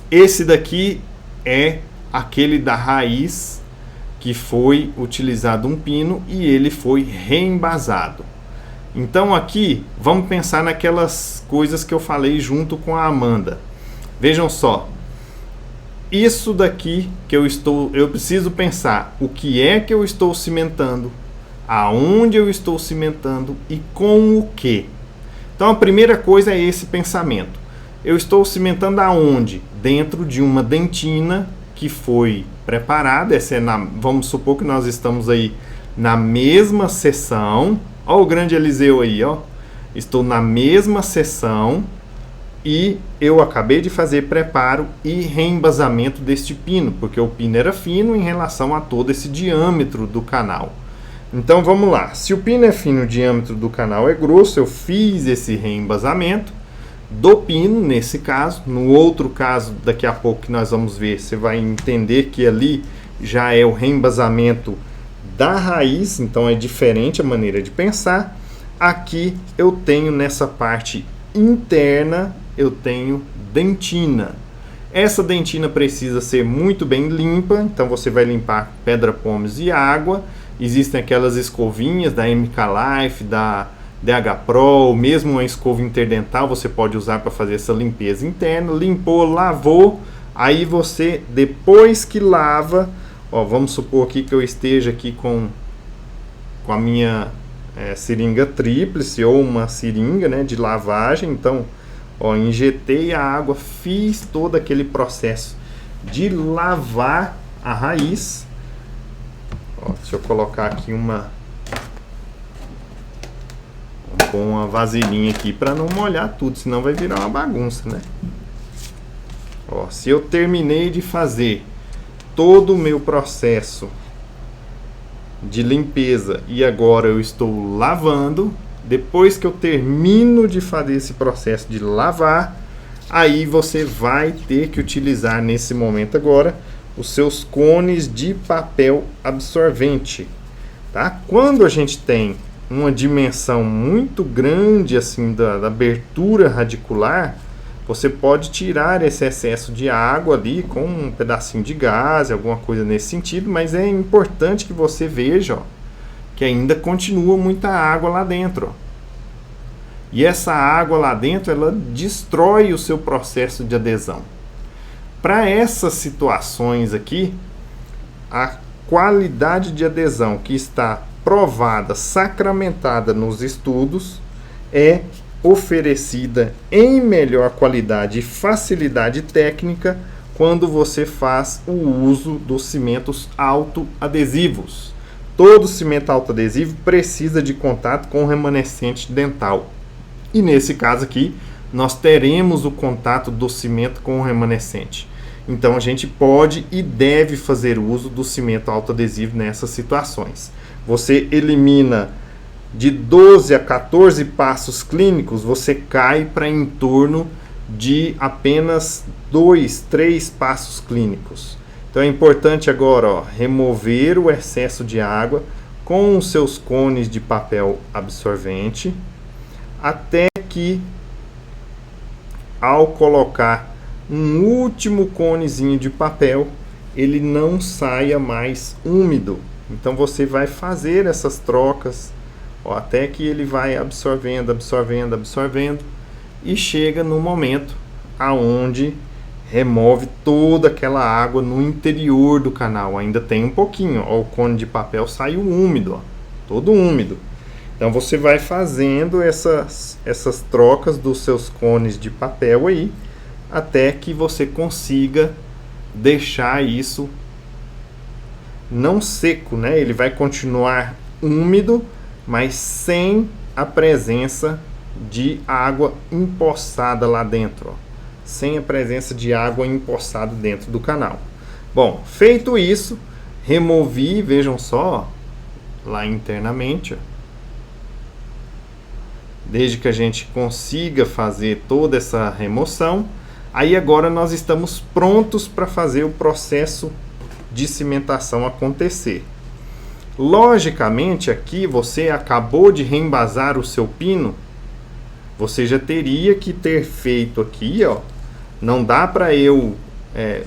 Esse daqui é aquele da raiz que foi utilizado um pino e ele foi reembasado. Então aqui vamos pensar naquelas coisas que eu falei junto com a Amanda. Vejam só, isso daqui que eu preciso pensar o que é que eu estou cimentando, aonde eu estou cimentando e com o que. Então a primeira coisa é esse pensamento. Eu estou cimentando aonde? Dentro de uma dentina que foi preparada. Vamos supor que nós estamos aí na mesma seção. Ó o grande Eliseu aí, ó. Estou na mesma seção e eu acabei de fazer preparo e reembasamento deste pino, porque o pino era fino em relação a todo esse diâmetro do canal. Então vamos lá. Se o pino é fino, o diâmetro do canal é grosso, eu fiz esse reembasamento do pino, nesse caso. No outro caso, daqui a pouco que nós vamos ver, você vai entender que ali já é o reembasamento da raiz, então é diferente a maneira de pensar. Aqui eu tenho nessa parte interna, eu tenho dentina. Essa dentina precisa ser muito bem limpa, então você vai limpar pedra pómeos e água. Existem aquelas escovinhas da MK Life, da DH Pro, mesmo uma escova interdental você pode usar para fazer essa limpeza interna. Limpou, lavou, aí você, depois que lava, ó, vamos supor aqui que eu esteja aqui com a minha seringa tríplice ou uma seringa, né, de lavagem. Então, ó, injetei a água, fiz todo aquele processo de lavar a raiz. Ó, deixa eu colocar aqui uma vasilhinha aqui para não molhar tudo, senão vai virar uma bagunça, né? Ó, se eu terminei de fazer todo o meu processo de limpeza e agora eu estou lavando, depois que eu termino de fazer esse processo de lavar, aí você vai ter que utilizar nesse momento agora os seus cones de papel absorvente, tá? Quando a gente tem uma dimensão muito grande assim da abertura radicular, você pode tirar esse excesso de água ali com um pedacinho de gás, alguma coisa nesse sentido, mas é importante que você veja, ó, que ainda continua muita água lá dentro, ó. E essa água lá dentro, ela destrói o seu processo de adesão. Para essas situações aqui, a qualidade de adesão que está provada, sacramentada nos estudos, é oferecida em melhor qualidade e facilidade técnica quando você faz o uso dos cimentos autoadesivos. Todo cimento autoadesivo precisa de contato com o remanescente dental. E nesse caso aqui, nós teremos o contato do cimento com o remanescente. Então a gente pode e deve fazer uso do cimento autoadesivo nessas situações. Você elimina de 12 a 14 passos clínicos, você cai para em torno de apenas 2, 3 passos clínicos. Então é importante agora, ó, remover o excesso de água com os seus cones de papel absorvente, até que ao colocar um último conezinho de papel, ele não saia mais úmido. Então você vai fazer essas trocas, ó, até que ele vai absorvendo, absorvendo, absorvendo e chega no momento aonde remove toda aquela água no interior do canal. Ainda tem um pouquinho, ó, o cone de papel saiu úmido, ó, todo úmido. Então você vai fazendo essas trocas dos seus cones de papel aí, até que você consiga deixar isso não seco, né? Ele vai continuar úmido, mas sem a presença de água empoçada lá dentro, ó. Sem a presença de água empoçada dentro do canal. Bom, feito isso, removi, vejam só, ó, lá internamente, ó. Desde que a gente consiga fazer toda essa remoção, aí agora nós estamos prontos para fazer o processo de cimentação acontecer. Logicamente, aqui você acabou de reembasar o seu pino, você já teria que ter feito aqui, ó, não dá para eu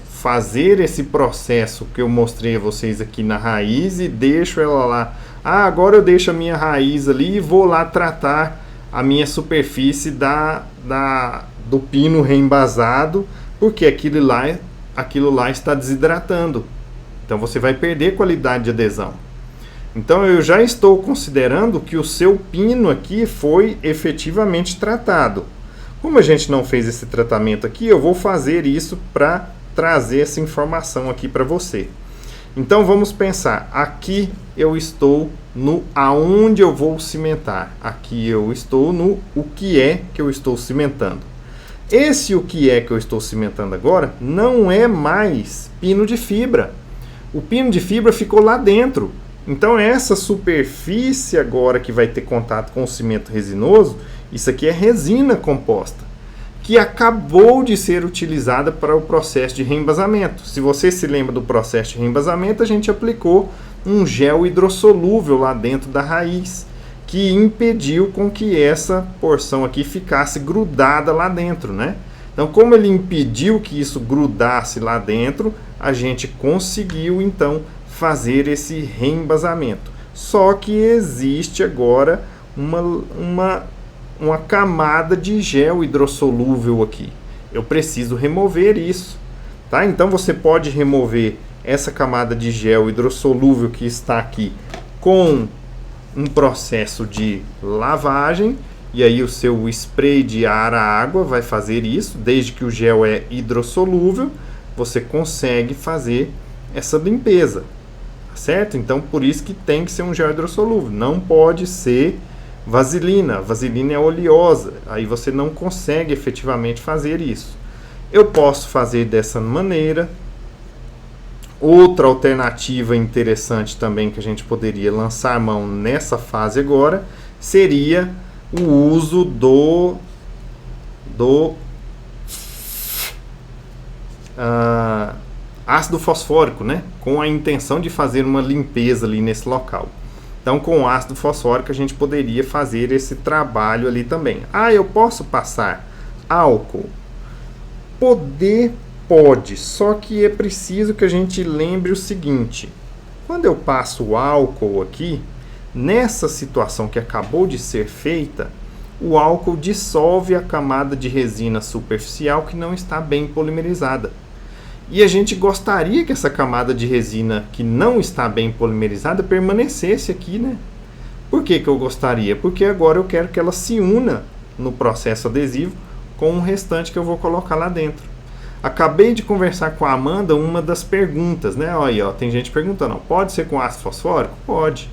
fazer esse processo que eu mostrei a vocês aqui na raiz e deixo ela lá. Agora eu deixo a minha raiz ali e vou lá tratar a minha superfície do pino reembasado, porque aquilo lá está desidratando. Então você vai perder qualidade de adesão. Então eu já estou considerando que o seu pino aqui foi efetivamente tratado. Como a gente não fez esse tratamento aqui, eu vou fazer isso para trazer essa informação aqui para você. Então vamos pensar, aqui eu estou no aonde eu vou cimentar. Aqui eu estou no o que é que eu estou cimentando. Esse o que é que eu estou cimentando agora não é mais pino de fibra. O pino de fibra ficou lá dentro. Então essa superfície agora que vai ter contato com o cimento resinoso, isso aqui é resina composta, que acabou de ser utilizada para o processo de reembasamento. Se você se lembra do processo de reembasamento, a gente aplicou um gel hidrossolúvel lá dentro da raiz, que impediu com que essa porção aqui ficasse grudada lá dentro, né? Então, como ele impediu que isso grudasse lá dentro, a gente conseguiu, então, fazer esse reembasamento. Só que existe agora uma camada de gel hidrossolúvel aqui. Eu preciso remover isso, tá? Então, você pode remover essa camada de gel hidrossolúvel que está aqui com um processo de lavagem, e aí o seu spray de ar a água vai fazer isso. Desde que o gel é hidrossolúvel, você consegue fazer essa limpeza, tá certo? Então por isso que tem que ser um gel hidrossolúvel, não pode ser vaselina. Vaselina é oleosa, aí você não consegue efetivamente fazer isso. Eu posso fazer dessa maneira. Outra alternativa interessante também que a gente poderia lançar mão nessa fase agora seria o uso do ácido fosfórico, né? Com a intenção de fazer uma limpeza ali nesse local. Então, com o ácido fosfórico a gente poderia fazer esse trabalho ali também. Eu posso passar álcool? Pode, só que é preciso que a gente lembre o seguinte: quando eu passo o álcool aqui, nessa situação que acabou de ser feita, o álcool dissolve a camada de resina superficial que não está bem polimerizada. E a gente gostaria que essa camada de resina que não está bem polimerizada permanecesse aqui, né? Por que eu gostaria? Porque agora eu quero que ela se una no processo adesivo com o restante que eu vou colocar lá dentro. Acabei de conversar com a Amanda uma das perguntas, né? Olha aí, ó, tem gente perguntando, pode ser com ácido fosfórico? Pode.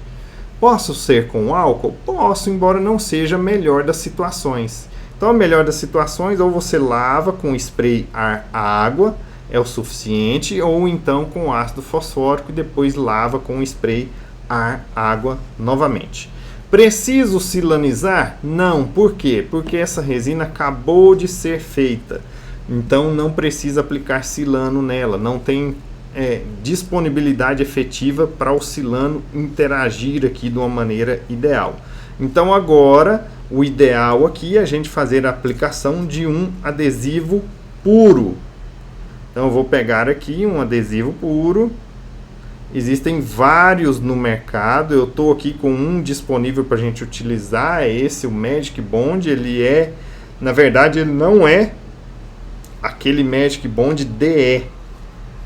Posso ser com álcool? Posso, embora não seja a melhor das situações. Então, a melhor das situações, ou você lava com spray água, é o suficiente, ou então com ácido fosfórico e depois lava com spray água novamente. Preciso silanizar? Não. Por quê? Porque essa resina acabou de ser feita. Então não precisa aplicar silano nela, não tem disponibilidade efetiva para o silano interagir aqui de uma maneira ideal. Então agora o ideal aqui é a gente fazer a aplicação de um adesivo puro. Então eu vou pegar aqui um adesivo puro. Existem vários no mercado, eu estou aqui com um disponível para a gente utilizar, é esse, o Magic Bond. Na verdade ele não é aquele Magic Bond DE,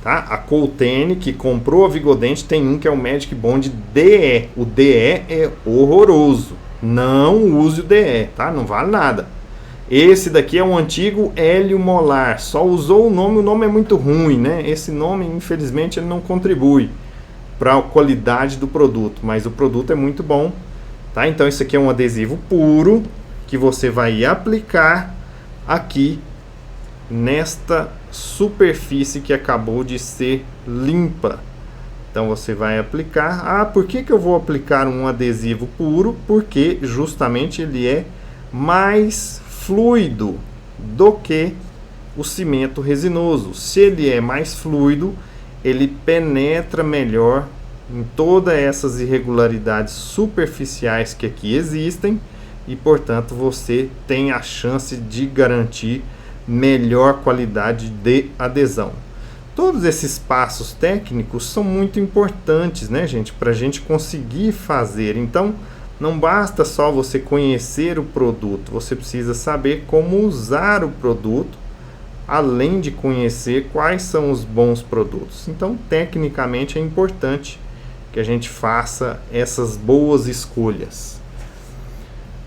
tá? A Coltene, que comprou a Vigodente, tem um que é o Magic Bond DE. O DE é horroroso, não use o DE, tá? Não vale nada. Esse daqui é um antigo Hélio Molar, só usou o nome é muito ruim, né? Esse nome, infelizmente, ele não contribui para a qualidade do produto, mas o produto é muito bom, tá? Então isso aqui é um adesivo puro que você vai aplicar aqui nesta superfície que acabou de ser limpa. Então você vai aplicar. Por que eu vou aplicar um adesivo puro? Porque justamente ele é mais fluido do que o cimento resinoso. Se ele é mais fluido, ele penetra melhor em todas essas irregularidades superficiais que aqui existem e, portanto, você tem a chance de garantir melhor qualidade de adesão. Todos esses passos técnicos são muito importantes, né, gente, para a gente conseguir fazer. Então, não basta só você conhecer o produto, você precisa saber como usar o produto, além de conhecer quais são os bons produtos. Então, tecnicamente, é importante que a gente faça essas boas escolhas.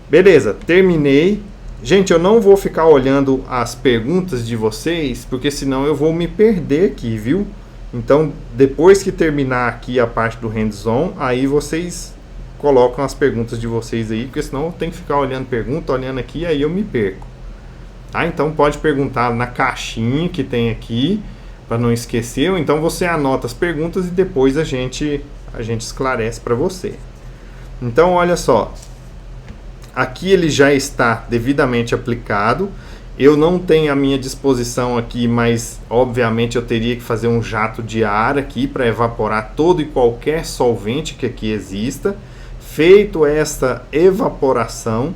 Beleza, terminei. Gente, eu não vou ficar olhando as perguntas de vocês, porque senão eu vou me perder aqui, viu? Então, depois que terminar aqui a parte do hands-on, aí vocês colocam as perguntas de vocês aí, porque senão eu tenho que ficar olhando pergunta, olhando aqui, aí eu me perco. Tá? Então, pode perguntar na caixinha que tem aqui, para não esquecer, ou então você anota as perguntas e depois a gente esclarece para você. Então, olha só. Aqui ele já está devidamente aplicado. Eu não tenho à minha disposição aqui, mas obviamente eu teria que fazer um jato de ar aqui para evaporar todo e qualquer solvente que aqui exista. Feito esta evaporação,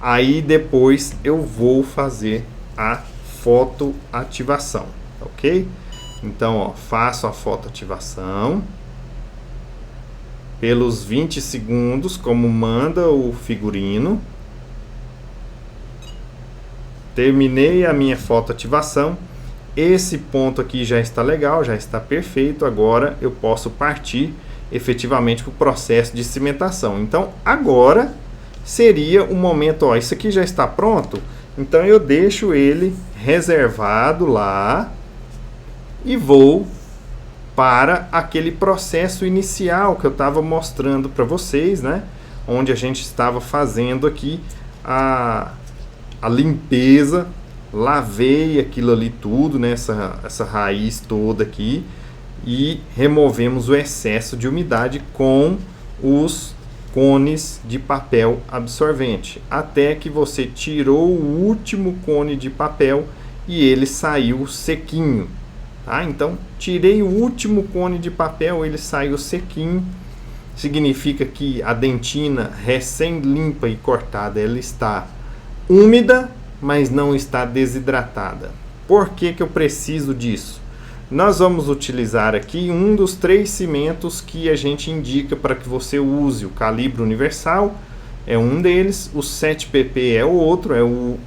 aí depois eu vou fazer a fotoativação, ok? Então, ó, faço a fotoativação pelos 20 segundos, como manda o figurino. Terminei a minha fotoativação. Esse ponto aqui já está legal, já está perfeito. Agora eu posso partir efetivamente para o processo de cimentação. Então agora seria o momento, ó, isso aqui já está pronto, então eu deixo ele reservado lá e vou para aquele processo inicial que eu estava mostrando para vocês, né? Onde a gente estava fazendo aqui a limpeza, lavei aquilo ali tudo, né? Essa raiz toda aqui, e removemos o excesso de umidade com os cones de papel absorvente, até que você tirou o último cone de papel e ele saiu sequinho. Tá? Então, tirei o último cone de papel, ele saiu sequinho. Significa que a dentina recém-limpa e cortada, ela está úmida, mas não está desidratada. Por que que eu preciso disso? Nós vamos utilizar aqui um dos 3 cimentos que a gente indica para que você use. O calibre universal é um deles, o 7pp é o outro,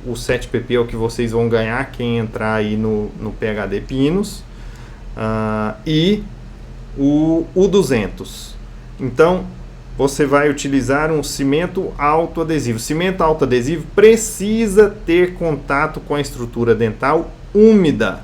o 7pp é o que vocês vão ganhar quem entrar aí no PhD Pinos. E o 200. Então você vai utilizar um cimento autoadesivo. Cimento autoadesivo precisa ter contato com a estrutura dental úmida.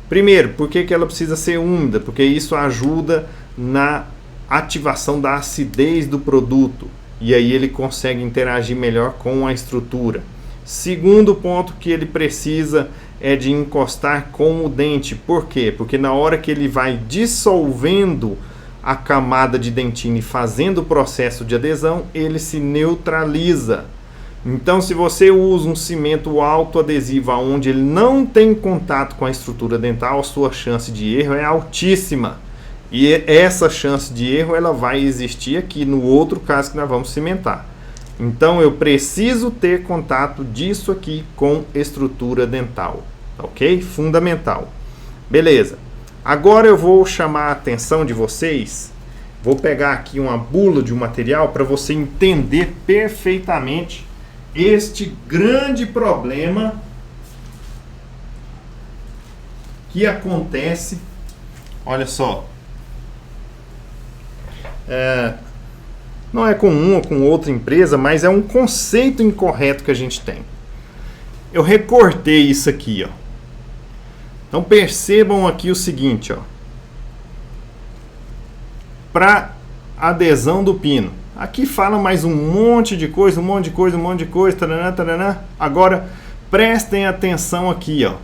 Primeiro, por que ela precisa ser úmida? Porque isso ajuda na ativação da acidez do produto e aí ele consegue interagir melhor com a estrutura. Segundo ponto que ele precisa é de encostar com o dente. Por quê? Porque na hora que ele vai dissolvendo a camada de dentina e fazendo o processo de adesão, ele se neutraliza. Então, se você usa um cimento autoadesivo onde ele não tem contato com a estrutura dental, a sua chance de erro é altíssima. E essa chance de erro ela vai existir aqui no outro caso que nós vamos cimentar. Então eu preciso ter contato disso aqui com estrutura dental, ok? Fundamental. Beleza. Agora eu vou chamar a atenção de vocês. Vou pegar aqui uma bula de um material para você entender perfeitamente este grande problema que acontece. Olha só. Não é com uma ou com outra empresa, mas é um conceito incorreto que a gente tem. Eu recortei isso aqui, ó. Então percebam aqui o seguinte, ó. Para adesão do pino. Aqui fala mais um monte de coisa, taranã, taranã. Agora prestem atenção aqui, ó.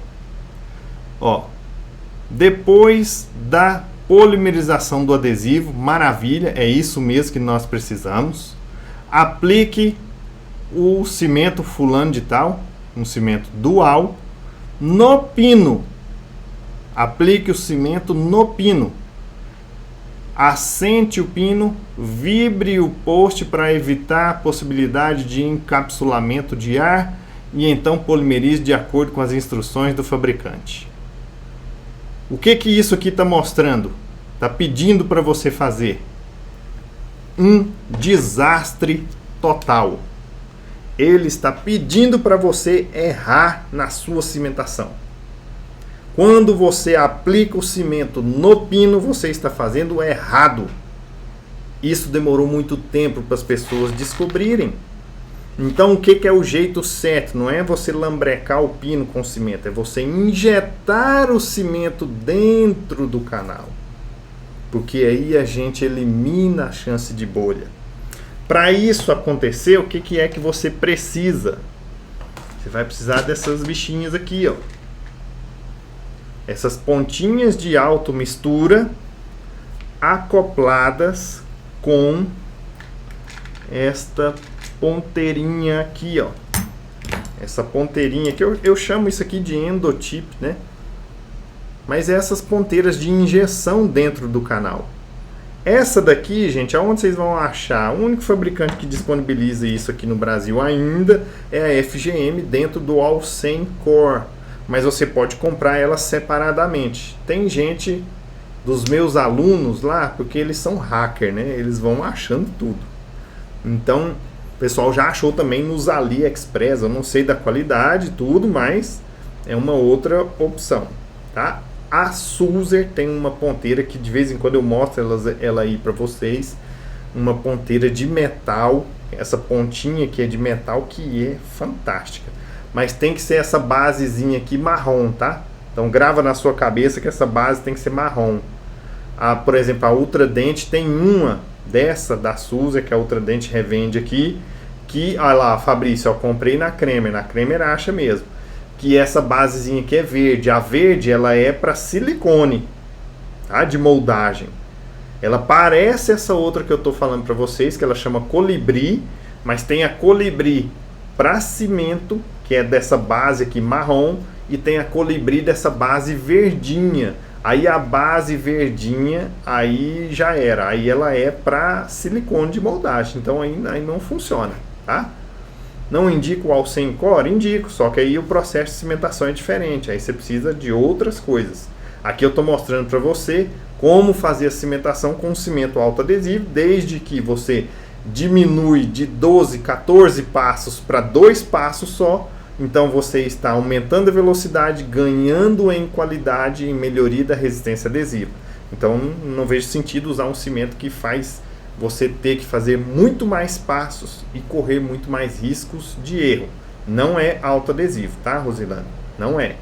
Ó. Depois da polimerização do adesivo, maravilha, é isso mesmo que nós precisamos. Aplique o cimento fulano de tal, um cimento dual, no pino. Aplique o cimento no pino. Assente o pino, vibre o post para evitar a possibilidade de encapsulamento de ar e então polimerize de acordo com as instruções do fabricante. O que que isso aqui está mostrando? Está pedindo para você fazer um desastre total. Ele está pedindo para você errar na sua cimentação. Quando você aplica o cimento no pino, você está fazendo errado. Isso demorou muito tempo para as pessoas descobrirem. Então, o que é o jeito certo? Não é você lambrecar o pino com cimento, é você injetar o cimento dentro do canal. Porque aí a gente elimina a chance de bolha. Para isso acontecer, o que é que você precisa? Você vai precisar dessas bichinhas aqui, ó. Essas pontinhas de automistura acopladas com esta ponteirinha aqui, ó. Essa ponteirinha que eu chamo isso aqui de endotip, né? Mas essas ponteiras de injeção dentro do canal. Essa daqui, gente, aonde vocês vão achar? O único fabricante que disponibiliza isso aqui no Brasil ainda é a FGM dentro do All-100 Core. Mas você pode comprar ela separadamente. Tem gente dos meus alunos lá, porque eles são hacker, né? Eles vão achando tudo. Então, o pessoal já achou também nos AliExpress. Eu não sei da qualidade tudo, mas é uma outra opção, tá? A Sulzer tem uma ponteira que de vez em quando eu mostro ela aí para vocês. Uma ponteira de metal. Essa pontinha aqui é de metal que é fantástica. Mas tem que ser essa basezinha aqui marrom, tá? Então grava na sua cabeça que essa base tem que ser marrom. Por exemplo, a Ultradent tem uma dessa da Sulzer, que a Ultradent revende aqui. Que, olha lá, Fabrício, eu comprei na Kremer acha mesmo. Que essa basezinha aqui é verde. A verde, ela é para silicone, tá? De moldagem. Ela parece essa outra que eu tô falando para vocês, que ela chama Colibri, mas tem a Colibri para cimento, que é dessa base aqui marrom, e tem a Colibri dessa base verdinha. Aí a base verdinha, aí já era. Aí ela é para silicone de moldagem, então aí não funciona, tá? Não indico o All-100 Core? Indico, só que aí o processo de cimentação é diferente, aí você precisa de outras coisas. Aqui eu estou mostrando para você como fazer a cimentação com cimento autoadesivo, desde que você diminui de 12, 14 passos para 2 passos só. Então você está aumentando a velocidade, ganhando em qualidade e melhoria da resistência adesiva. Então não vejo sentido usar um cimento que faz você ter que fazer muito mais passos e correr muito mais riscos de erro. Não é autoadesivo, tá, Rosilane? Não é.